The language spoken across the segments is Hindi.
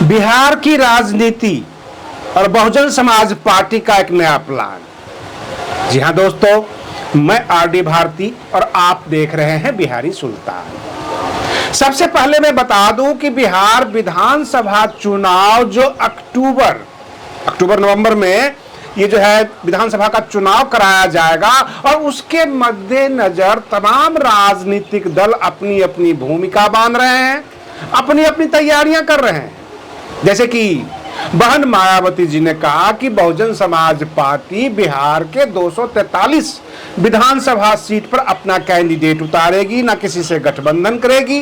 बिहार की राजनीति और बहुजन समाज पार्टी का एक नया प्लान। जी हां दोस्तों, मैं आरडी भारती और आप देख रहे हैं बिहारी सुल्तान। सबसे पहले मैं बता दूं कि बिहार विधानसभा चुनाव जो अक्टूबर नवंबर में ये जो है विधानसभा का चुनाव कराया जाएगा और उसके मद्देनजर तमाम राजनीतिक दल अपनी अपनी भूमिका बांध रहे हैं, अपनी अपनी तैयारियां कर रहे हैं। जैसे कि बहन मायावती जी ने कहा कि बहुजन समाज पार्टी बिहार के 243 विधानसभा सीट पर अपना कैंडिडेट उतारेगी, ना किसी से गठबंधन करेगी,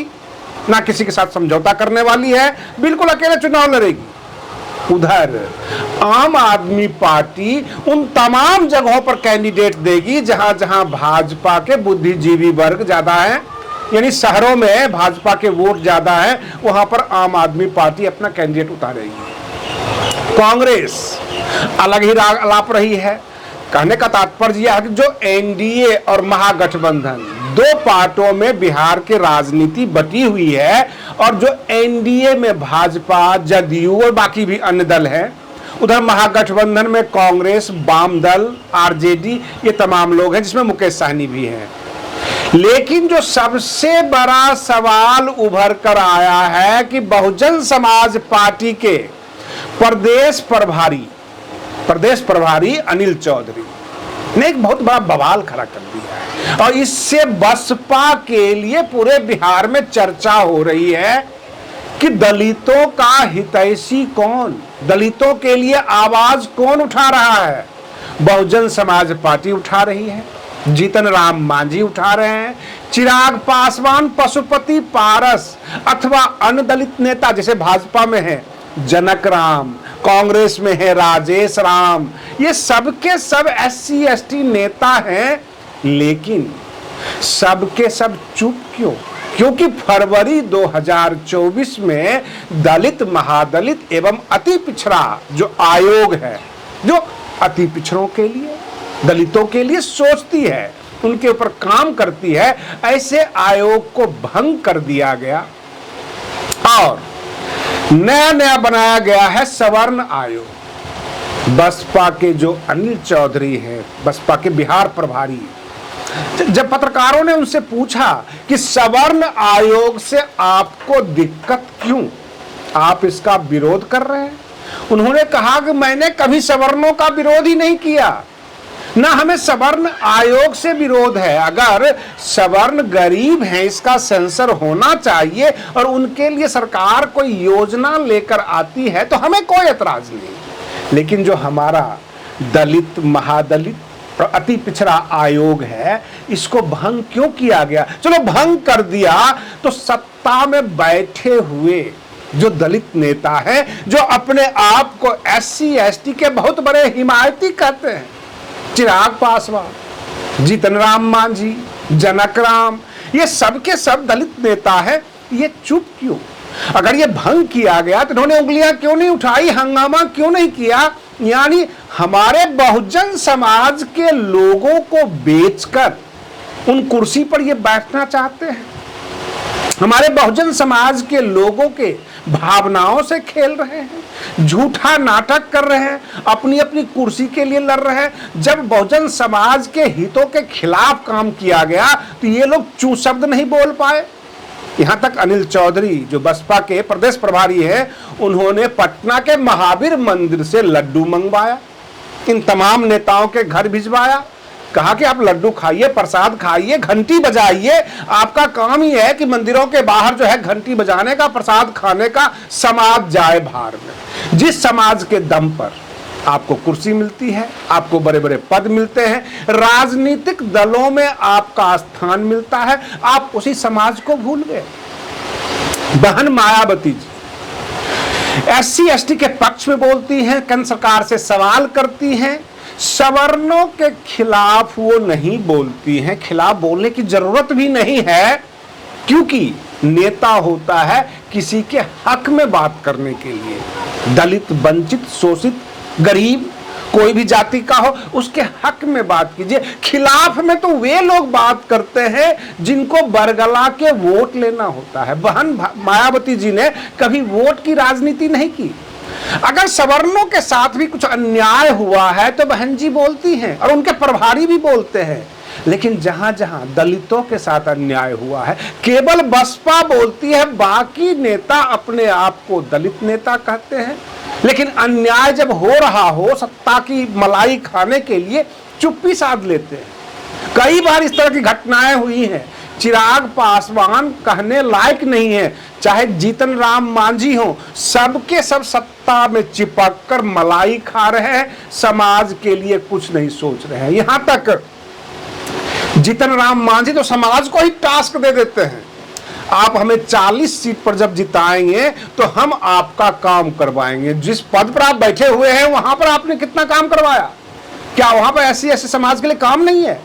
ना किसी के साथ समझौता करने वाली है, बिल्कुल अकेले चुनाव लड़ेगी। उधर आम आदमी पार्टी उन तमाम जगहों पर कैंडिडेट देगी जहां जहां भाजपा के बुद्धिजीवी वर्ग ज्यादा है, यानी शहरों में भाजपा के वोट ज्यादा है, वहां पर आम आदमी पार्टी अपना कैंडिडेट उतारेगी। कांग्रेस अलग ही राग अलाप रही है। कहने का तात्पर्य यह है कि जो एनडीए और महागठबंधन दो पार्टों में बिहार की राजनीति बटी हुई है और जो एनडीए में भाजपा, जदयू और बाकी भी अन्य दल हैं, उधर महागठबंधन में कांग्रेस, वाम दल, आरजेडी, ये तमाम लोग हैं, जिसमें मुकेश सहनी भी हैं। लेकिन जो सबसे बड़ा सवाल उभर कर आया है कि बहुजन समाज पार्टी के प्रदेश प्रभारी अनिल चौधरी ने एक बहुत बड़ा बवाल खड़ा कर दिया है और इससे बसपा के लिए पूरे बिहार में चर्चा हो रही है कि दलितों का हितैषी कौन, दलितों के लिए आवाज कौन उठा रहा है। बहुजन समाज पार्टी उठा रही है, जीतन राम मांझी उठा रहे हैं, चिराग पासवान, पशुपति पारस अथवा अन्य दलित नेता जैसे भाजपा में है जनक राम, कांग्रेस में है राजेश राम, ये सबके सब SC ST नेता हैं। लेकिन सबके सब चुप क्यों? क्योंकि फरवरी 2024 में दलित, महादलित एवं अति पिछड़ा जो आयोग है, जो अति पिछड़ों के लिए, दलितों के लिए सोचती है, उनके ऊपर काम करती है, ऐसे आयोग को भंग कर दिया गया और नया बनाया गया है सवर्ण आयोग। बसपा के जो अनिल चौधरी हैं, बसपा के बिहार प्रभारी, जब पत्रकारों ने उनसे पूछा कि सवर्ण आयोग से आपको दिक्कत क्यों, आप इसका विरोध कर रहे हैं, उन्होंने कहा कि मैंने कभी सवर्णों का विरोध ही नहीं किया, ना हमें सवर्ण आयोग से विरोध है। अगर सवर्ण गरीब हैं, इसका सेंसर होना चाहिए और उनके लिए सरकार कोई योजना लेकर आती है तो हमें कोई एतराज नहीं। लेकिन जो हमारा दलित, महादलित, अति पिछड़ा आयोग है, इसको भंग क्यों किया गया? चलो भंग कर दिया तो सत्ता में बैठे हुए जो दलित नेता हैं, जो अपने आप को SC ST के बहुत बड़े हिमायती कहते हैं, चिराग पासवान, जीतन राम मांझी, जनक राम, ये सबके सब दलित नेता हैं, ये चुप क्यों? अगर ये भंग किया गया तो इन्होंने उंगलियां क्यों नहीं उठाई, हंगामा क्यों नहीं किया? यानी हमारे बहुजन समाज के लोगों को बेचकर उन कुर्सी पर ये बैठना चाहते हैं, हमारे बहुजन समाज के लोगों के भावनाओं से खेल रहे हैं, झूठा नाटक कर रहे हैं, अपनी अपनी कुर्सी के लिए लड़ रहे हैं। जब बहुजन समाज के हितों के खिलाफ काम किया गया तो ये लोग चू शब्द नहीं बोल पाए। यहां तक अनिल चौधरी जो बसपा के प्रदेश प्रभारी है, उन्होंने पटना के महावीर मंदिर से लड्डू मंगवाया, इन तमाम नेताओं के घर भिजवाया, कहा कि आप लड्डू खाइए, प्रसाद खाइए, घंटी बजाइए, आपका काम ही है कि मंदिरों के बाहर जो है घंटी बजाने का, प्रसाद खाने का, समाज जाए बाहर में। जिस समाज के दम पर आपको कुर्सी मिलती है, आपको बड़े बड़े पद मिलते हैं, राजनीतिक दलों में आपका स्थान मिलता है, आप उसी समाज को भूल गए। बहन मायावती जी SC ST के पक्ष में बोलती हैं, केंद्र सरकार से सवाल करती हैं, सवर्णों के खिलाफ वो नहीं बोलती हैं, खिलाफ बोलने की जरूरत भी नहीं है, क्योंकि नेता होता है किसी के हक में बात करने के लिए। दलित, वंचित, शोषित, गरीब कोई भी जाति का हो, उसके हक में बात कीजिए। खिलाफ में तो वे लोग बात करते हैं जिनको बरगला के वोट लेना होता है। बहन मायावती जी ने कभी वोट की राजनीति नहीं की। अगर सवर्णों के साथ भी कुछ अन्याय हुआ है तो बहन जी बोलती हैं और उनके प्रभारी भी बोलते हैं, लेकिन जहां जहां दलितों के साथ अन्याय हुआ है केवल बसपा बोलती है, बाकी नेता अपने आप को दलित नेता कहते हैं। लेकिन अन्याय जब हो रहा हो, सत्ता की मलाई खाने के लिए चुप्पी साध लेते हैं। कई बार इस तरह की घटनाएं हुई हैं। चिराग पासवान कहने लायक नहीं है, चाहे जीतन राम मांझी हो, सबके सब सत्ता में चिपक कर मलाई खा रहे हैं, समाज के लिए कुछ नहीं सोच रहे हैं। यहां तक जीतन राम मांझी तो समाज को ही टास्क दे देते हैं, आप हमें 40 सीट पर जब जिताएंगे तो हम आपका काम करवाएंगे। जिस पद पर आप बैठे हुए हैं वहां पर आपने कितना काम करवाया? क्या वहां पर ऐसे समाज के लिए काम नहीं है?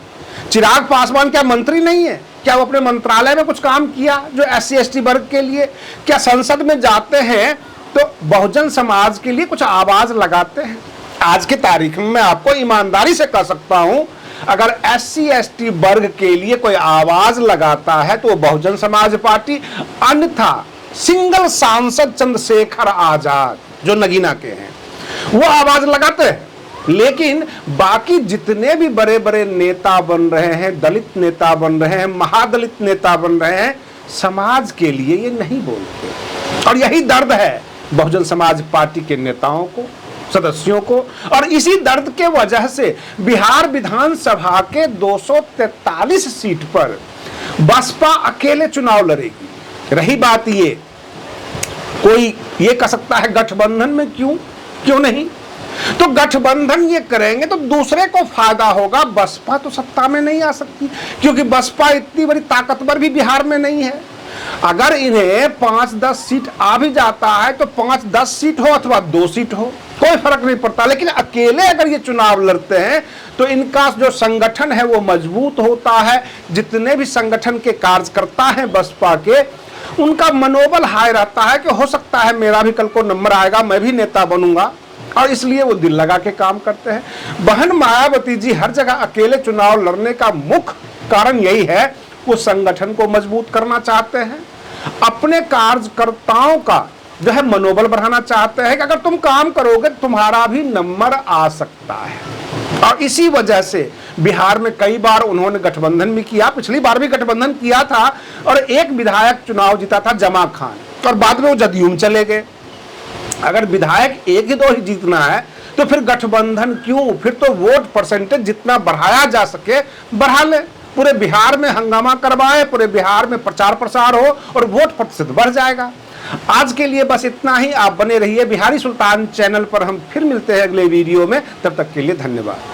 चिराग पासवान क्या मंत्री नहीं है? क्या वो अपने मंत्रालय में कुछ काम किया जो SC ST वर्ग के लिए? क्या संसद में जाते हैं तो बहुजन समाज के लिए कुछ आवाज लगाते हैं? आज की तारीख में मैं आपको ईमानदारी से कह सकता हूं, अगर SC ST वर्ग के लिए कोई आवाज लगाता है तो वो बहुजन समाज पार्टी, अन्यथा सिंगल सांसद चंद्रशेखर आजाद जो नगीना के हैं वो आवाज लगाते हैं। लेकिन बाकी जितने भी बड़े बड़े नेता बन रहे हैं, दलित नेता बन रहे हैं, महादलित नेता बन रहे हैं, समाज के लिए ये नहीं बोलते। और यही दर्द है बहुजन समाज पार्टी के नेताओं को, सदस्यों को। और इसी दर्द के वजह से बिहार विधानसभा के 243 सीट पर बसपा अकेले चुनाव लड़ेगी। रही बात ये, कोई ये कह सकता है गठबंधन में क्यों नहीं? तो गठबंधन ये करेंगे तो दूसरे को फायदा होगा। बसपा तो सत्ता में नहीं आ सकती क्योंकि बसपा इतनी बड़ी ताकतवर भी बिहार में नहीं है। अगर इन्हें 5-10 सीट आ भी जाता है तो 5-10 सीट हो अथवा 2 सीट हो, कोई फर्क नहीं पड़ता। लेकिन अकेले अगर ये चुनाव लड़ते हैं तो इनका जो संगठन है वो मजबूत होता है। जितने भी संगठन के कार्यकर्ता हैं बसपा के, उनका मनोबल हाई रहता है कि हो सकता है मेरा भी कल को नंबर आएगा, मैं भी नेता बनूंगा, और इसलिए वो दिल लगा के काम करते हैं। बहन मायावती जी हर जगह अकेले चुनाव लड़ने का मुख्य कारण यही है, वो संगठन को मजबूत करना चाहते हैं, अपने कार्यकर्ताओं का जो है मनोबल बढ़ाना चाहते हैं कि अगर तुम काम करोगे तुम्हारा भी नंबर आ सकता है। और इसी वजह से बिहार में कई बार उन्होंने गठबंधन भी किया, पिछली बार भी गठबंधन किया था और एक विधायक चुनाव जीता था जमा खान, और बाद में वो जदयू में चले गए। अगर विधायक 1 ही 2 ही जीतना है तो फिर गठबंधन क्यों? फिर तो वोट परसेंटेज जितना बढ़ाया जा सके बढ़ा ले, पूरे बिहार में हंगामा करवाए, पूरे बिहार में प्रचार प्रसार हो और वोट प्रतिशत बढ़ जाएगा। आज के लिए बस इतना ही। आप बने रहिए बिहारी सुल्तान चैनल पर। हम फिर मिलते हैं अगले वीडियो में, तब तक के लिए धन्यवाद।